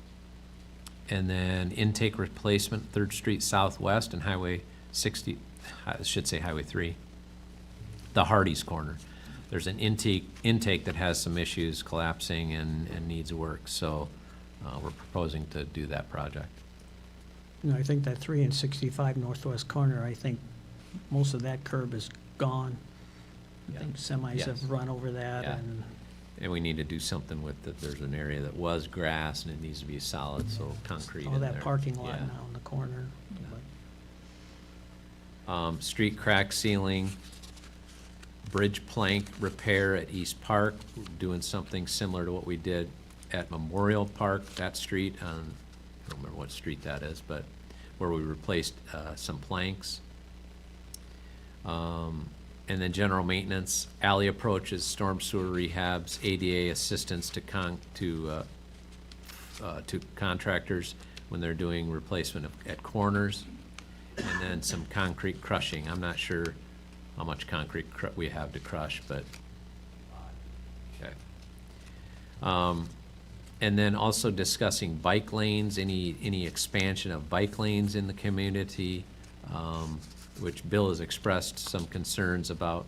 And then intake replacement, 3rd Street Southwest and Highway 60, I should say Highway 3, the Hardee's corner. There's an intake that has some issues collapsing and needs work, so we're proposing to do that project. you know, I think that 3 and 65 northwest corner, I think most of that curb is gone. I Yeah. think semis Yes. have run over that Yeah. and, And we need to do something with it. There's an area that was grass and it needs to be solid, so concrete all in that there. parking lot Yeah. now in the corner. Street crack sealing, bridge plank repair at East Park. We're doing something similar to what we did at Memorial Park, that street on, I don't remember what street that is, but where we replaced some planks. And then general maintenance, alley approaches, storm sewer rehabs, ADA assistance to contractors when they're doing replacement at corners, and then some concrete crushing. I'm not sure how much concrete we have to crush, but, okay. And then also discussing bike lanes, any expansion of bike lanes in the community, which Bill has expressed some concerns about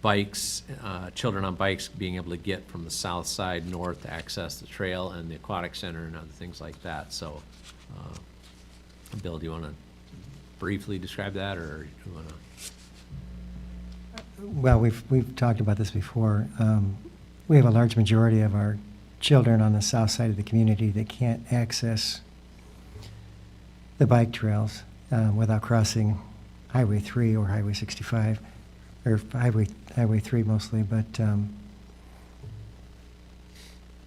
bikes, children on bikes being able to get from the south side north to access the trail and the aquatic center and other things like that. So, Bill, do you want to briefly describe that, or you want to? Well, we've talked about this before. We have a large majority of our children on the south side of the community that can't access the bike trails without crossing Highway 3 or Highway 65, or Highway 3 mostly, but and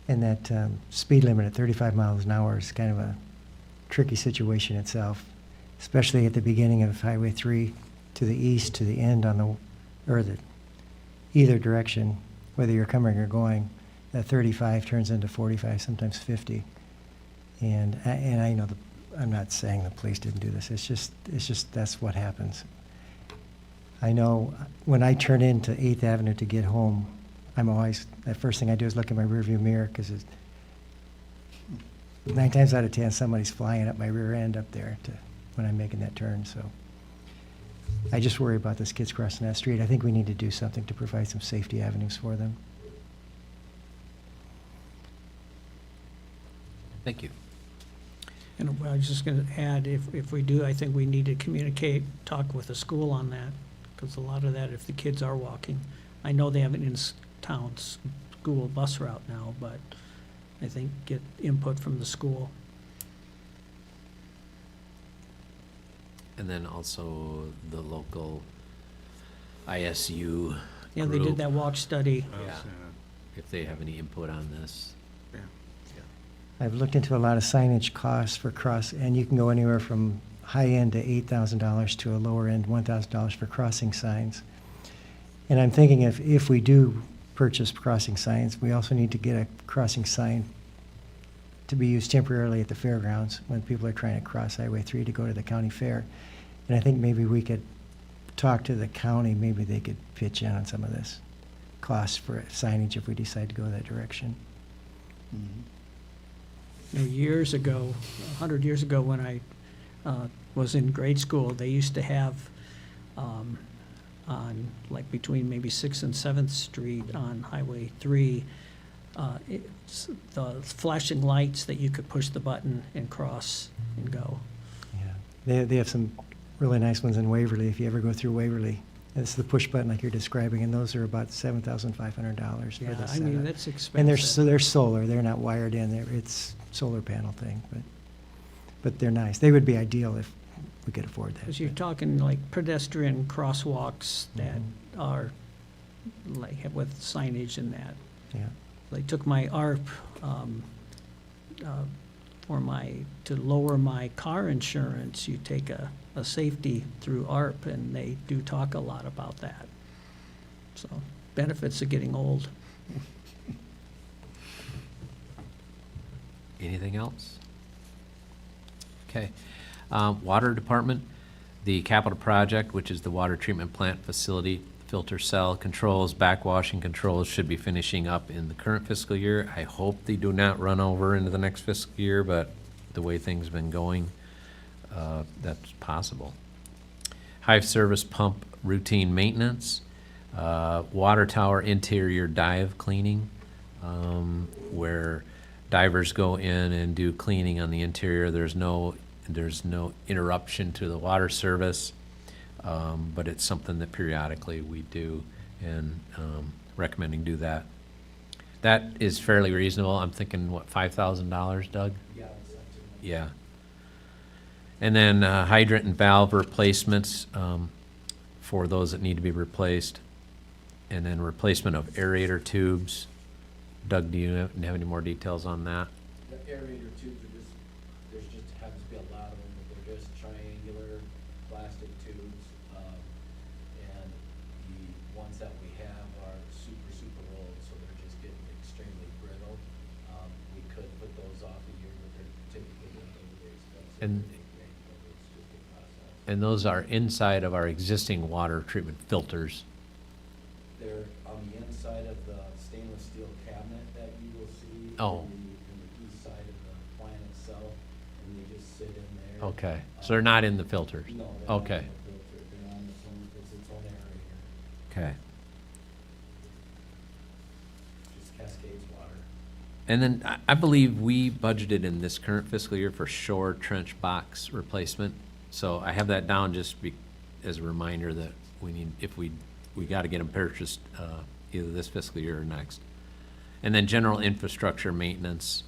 that speed limit at 35 miles an hour is kind of a tricky situation itself, especially at the beginning of Highway 3 to the east, to the end on the, or the either direction, whether you're coming or going, that 35 turns into 45, sometimes 50. And I know I'm not saying the police didn't do this. It's just that's what happens. I know when I turn into 8th Avenue to get home, I'm always, the first thing I do is look in my rearview mirror, because 9 times out of 10, somebody's flying up my rear end up there when I'm making that turn. So I just worry about those kids crossing that street. I think we need to do something to provide some safety avenues for them. Thank you. And I was just going to add, if we do, I think we need to communicate, talk with the school on that, because a lot of that, if the kids are walking, I know they have an in-town school bus route now, but I think get input from the school. And then also the local ISU Yeah, they did group. that walk study. Yeah, if they have any input on this. I've looked into a lot of signage costs for and you can go anywhere from high end to $8,000 to a lower end $1,000 for crossing signs. And I'm thinking if we do purchase crossing signs, we also need to get a crossing sign to be used temporarily at the fairgrounds when people are trying to cross Highway 3 to go to the county fair. And I think maybe we could talk to the county, maybe they could pitch in on some of this cost for signage if we decide to go that direction. You know, years ago, 100 years ago, when I was in grade school, they used to have on, like, between maybe 6th and 7th Street on Highway 3, the flashing lights that you could push the button and cross and go. Yeah, they have some really nice ones in Waverly, if you ever go through Waverly. It's the push button like you're describing, and those are about $7,500 for Yeah, the I mean, setup. that's expensive. And they're solar, they're not wired in, it's solar panel thing, but they're nice. They would be ideal if we could afford that. Because you're but- talking like pedestrian crosswalks that are like with signage and that. Yeah, They took my ARP to lower my car insurance. You take a safety through ARP, and they do talk a lot about that. So benefits of getting old. Anything else? Okay. Water Department, the capital project, which is the water treatment plant facility, filter cell controls, backwashing controls, should be finishing up in the current fiscal year. I hope they do not run over into the next fiscal year, but the way things have been going, that's possible. Hive service pump routine maintenance, water tower interior dive cleaning, where divers go in and do cleaning on the interior. There's no interruption to the water service, but it's something that periodically we do, and recommending do that. That is fairly reasonable. I'm thinking, what, $5,000, Doug? Yeah. And then hydrant and valve replacements for those that need to be replaced. And then replacement of aerator tubes. Doug, do you have any more details on that? The aerator tubes are just, there's just happens to be a lot of them, but they're just triangular plastic tubes. And the ones that we have are super, super old, so they're just getting extremely brittle. We could put those off a year, but they're typically not going to be expensive. And- But it's just a process. And those are inside of our existing water treatment filters. They're on the inside of the stainless steel cabinet that you will see. Oh. In the east side of the plant itself, and they just sit in there. Okay, so they're not in the filters? No, they're not Okay, in the filter, they're on its own, it's its own aerator, okay. just cascades water. And then I believe we budgeted in this current fiscal year for shore trench box replacement. So I have that down just as a reminder that we need, if we got to get them purchased either this fiscal year or next. And then general infrastructure maintenance,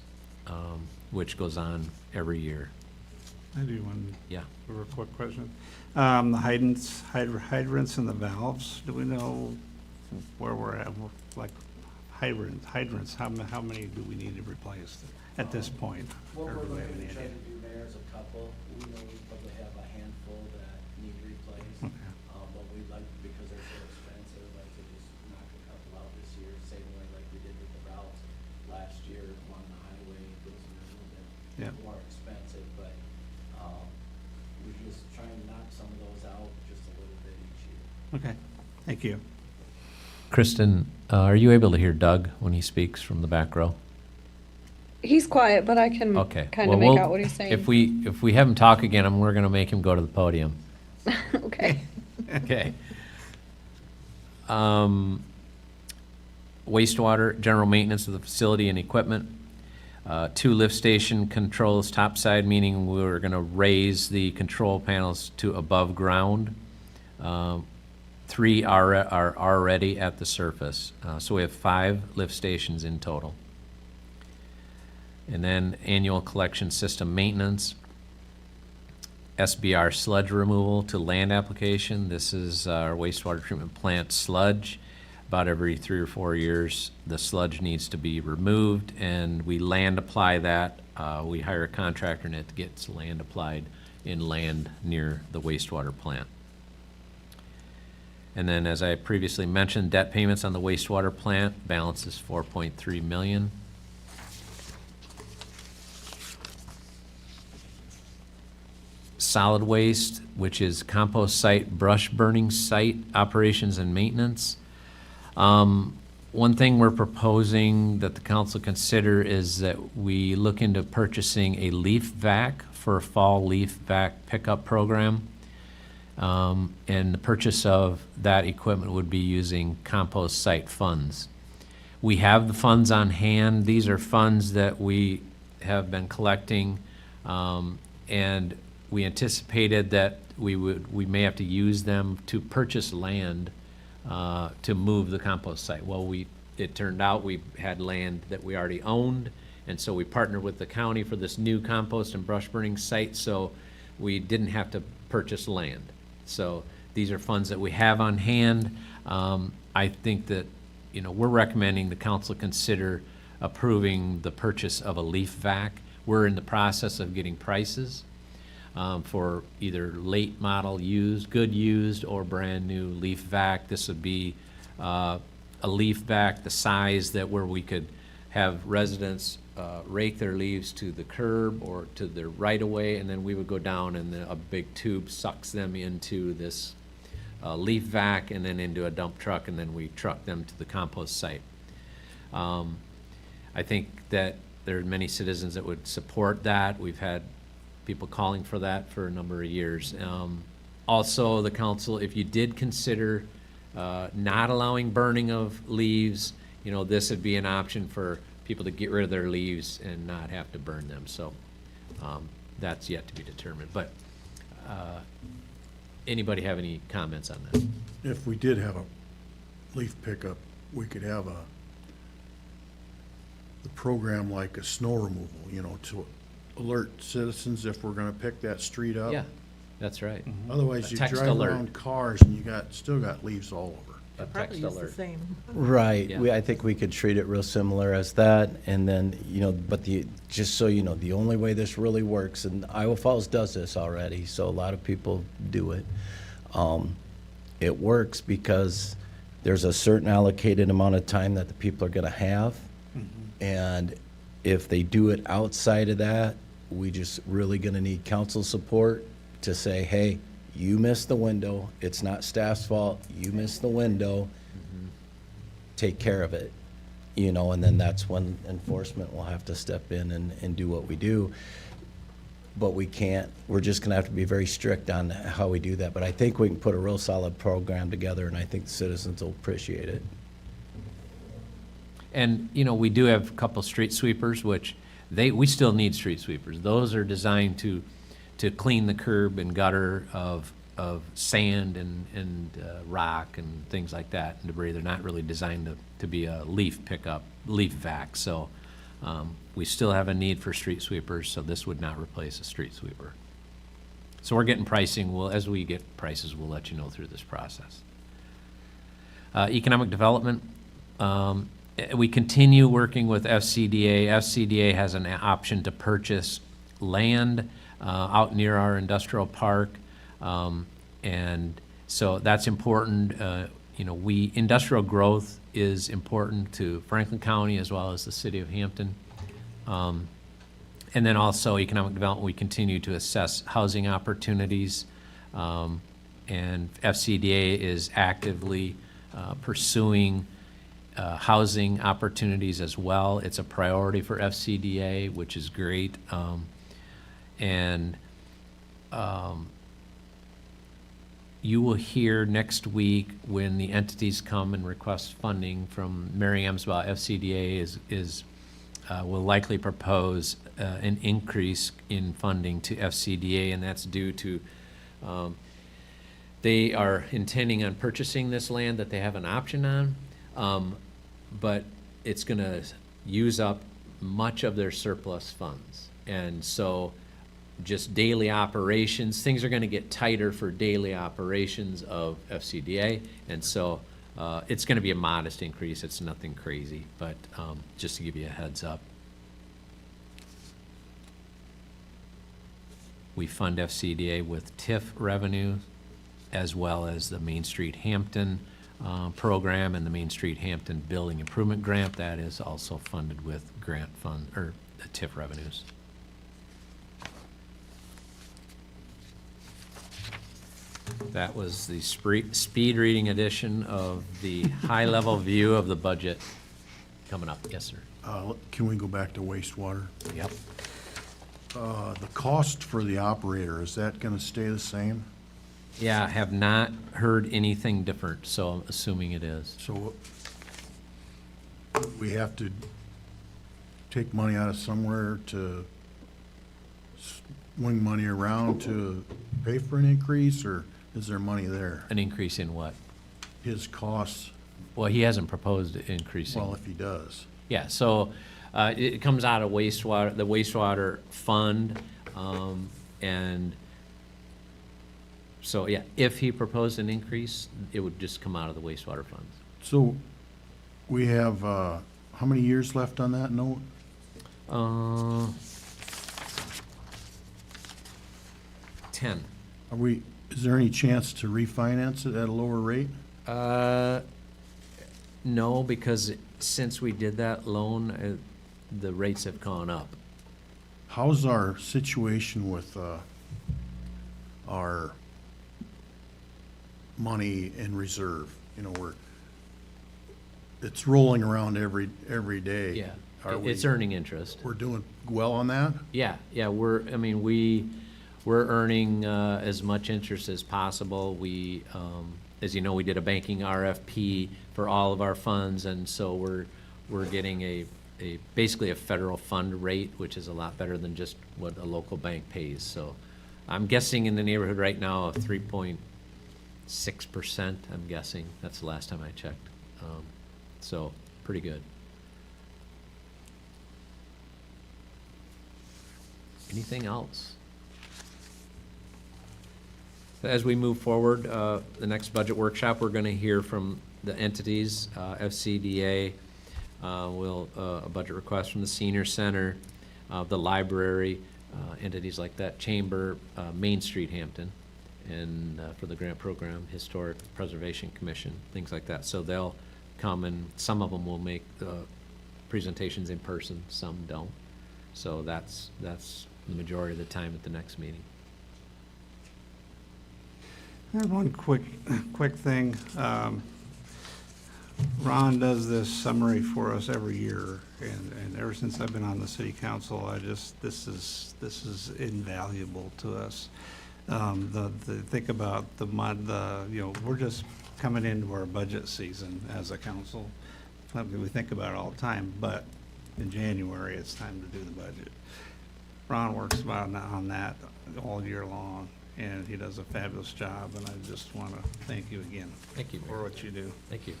which goes on every year. I do one Yeah. real quick question. The hydrants and the valves, do we know where we're at? Like hydrants, how many do we need to replace at this point? What Or we're do we have looking any to try idea? to do there is a couple, we know we probably have a handful that need replaced. Okay. But we'd like, because they're so expensive, I'd like to just knock a couple out this year, same way like we did with the routes last year along the highway. Those are a little Yeah. bit more expensive, but, we're just trying to knock some of those out just a little bit each year. Okay, thank you. Kristen, are you able to hear Doug when he speaks from the back row? He's quiet, but I can Okay. kind well, of make we'll- out what he's saying. If we have him talk again, we're going to make him go to the podium. Okay. Okay. Wastewater, general maintenance of the facility and equipment. 2 lift station controls topside, meaning we're gonna raise the control panels to above ground. 3 are already at the surface. So we have 5 lift stations in total. And then annual collection system maintenance. SBR sludge removal to land application. This is our wastewater treatment plant sludge. About every 3 or 4 years, the sludge needs to be removed, and we land apply that. We hire a contractor, and it gets land applied in land near the wastewater plant. And then, as I previously mentioned, debt payments on the wastewater plant, balance is $4.3 million. Solid waste, which is compost site, brush burning site, operations and maintenance. One thing we're proposing that the council consider is that we look into purchasing a leaf vac for a fall leaf vac pickup program. And the purchase of that equipment would be using compost site funds. We have the funds on hand. These are funds that we have been collecting, and we anticipated that we may have to use them to purchase land to move the compost site. Well, it turned out we had land that we already owned, and so we partnered with the county for this new compost and brush burning site, so we didn't have to purchase land. So these are funds that we have on hand. I think that, we're recommending the council consider approving the purchase of a leaf vac. We're in the process of getting prices for either late model used, good used, or brand new leaf vac. This would be a leaf vac the size that where we could have residents rake their leaves to the curb or to their right of way, and then we would go down and a big tube sucks them into this leaf vac and then into a dump truck, and then we truck them to the compost site. I think that there are many citizens that would support that. We've had people calling for that for a number of years. Also, the council, if you did consider not allowing burning of leaves, this would be an option for people to get rid of their leaves and not have to burn them. So that's yet to be determined. But anybody have any comments on that? If we did have a leaf pickup, we could have the program like a snow removal, to alert citizens if we're gonna pick that street up. Yeah, that's right. Otherwise, you Text drive alert. around cars and you still got leaves all over. A Probably text use the alert. same. Right, Yeah. I think we could treat it real similar as that, and then, but just so you know, the only way this really works, and Iowa Falls does this already, so a lot of people do it. It works because there's a certain allocated amount of time that the people are gonna have, and if they do it outside of that, we just really gonna need council support to say, hey, you missed the window, it's not staff's fault, you missed the window, take care of it, and then that's when enforcement will have to step in and do what we do. But we're just gonna have to be very strict on how we do that. But I think we can put a real solid program together, and I think the citizens will appreciate it. And, we do have a couple street sweepers, which we still need street sweepers. Those are designed to clean the curb and gutter of sand and rock and things like that, and debris. They're not really designed to be a leaf vac. So we still have a need for street sweepers, so this would not replace a street sweeper. So we're getting pricing. As we get prices, we'll let you know through this process. Economic development. We continue working with FCDA. FCDA has an option to purchase land out near our industrial park, and so that's important. Industrial growth is important to Franklin County as well as the city of Hampton. And then also economic development, we continue to assess housing opportunities, and FCDA is actively pursuing housing opportunities as well. It's a priority for FCDA, which is great. You will hear next week when the entities come and request funding from Mary Amsbaugh. FCDA will likely propose an increase in funding to FCDA, and that's due to they are intending on purchasing this land that they have an option on, but it's going to use up much of their surplus funds. And so just daily operations, things are going to get tighter for daily operations of FCDA, and so it's going to be a modest increase. It's nothing crazy, but just to give you a heads up. We fund FCDA with TIF revenue as well as the Main Street Hampton program and the Main Street Hampton Building Improvement Grant. That is also funded with grant fund or the TIF revenues. That was the speed reading edition of the high-level view of the budget coming up. Yes, sir. Can we go back to wastewater? Yep. The cost for the operator, is that gonna stay the same? Yeah, have not heard anything different, so I'm assuming it is. So we have to take money out of somewhere to swing money around to pay for an increase, or is there money there? An increase in what? His costs, Well, he hasn't proposed increasing. well, if he does. Yeah, so it comes out of wastewater, the wastewater fund, and so, yeah, if he proposed an increase, it would just come out of the wastewater funds. So we have, how many years left on that note? 10. Are we, is there any chance to refinance it at a lower rate? No, because since we did that loan, the rates have gone up. How's our situation with, our money in reserve? You know, it's rolling around every day. Yeah, Are we, it's earning interest. we're doing well on that? Yeah, we're earning as much interest as possible. We, as you know, we did a banking RFP for all of our funds, and so we're getting basically a federal fund rate, which is a lot better than just what a local bank pays. So I'm guessing in the neighborhood right now of 3.6%, I'm guessing. That's the last time I checked. So pretty good. Anything else? As we move forward, the next budget workshop, we're going to hear from the entities, FCDA, a budget request from the senior center, the library, entities like that, chamber, Main Street Hampton, and for the grant program, Historic Preservation Commission, things like that. So they'll come, and some of them will make presentations in person, some don't. So that's the majority of the time at the next meeting. I have one quick thing. Ron does this summary for us every year, and ever since I've been on the city council, this is invaluable to us. Think about we're just coming into our budget season as a council. We think about it all the time, but in January, it's time to do the budget. Ron works on that all year long, and he does a fabulous job, and I just want to thank you again. Thank you, For what you do. Thank you.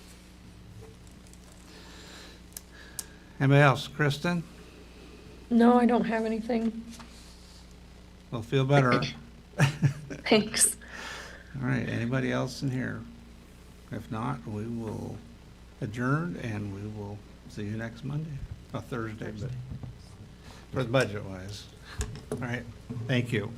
Anybody else? Kristen? No, I don't have anything. Well, feel better. Thanks. All right, anybody else in here? If not, we will adjourn, and we will see you next Monday, Thursday, but for the budget-wise. All right, thank you.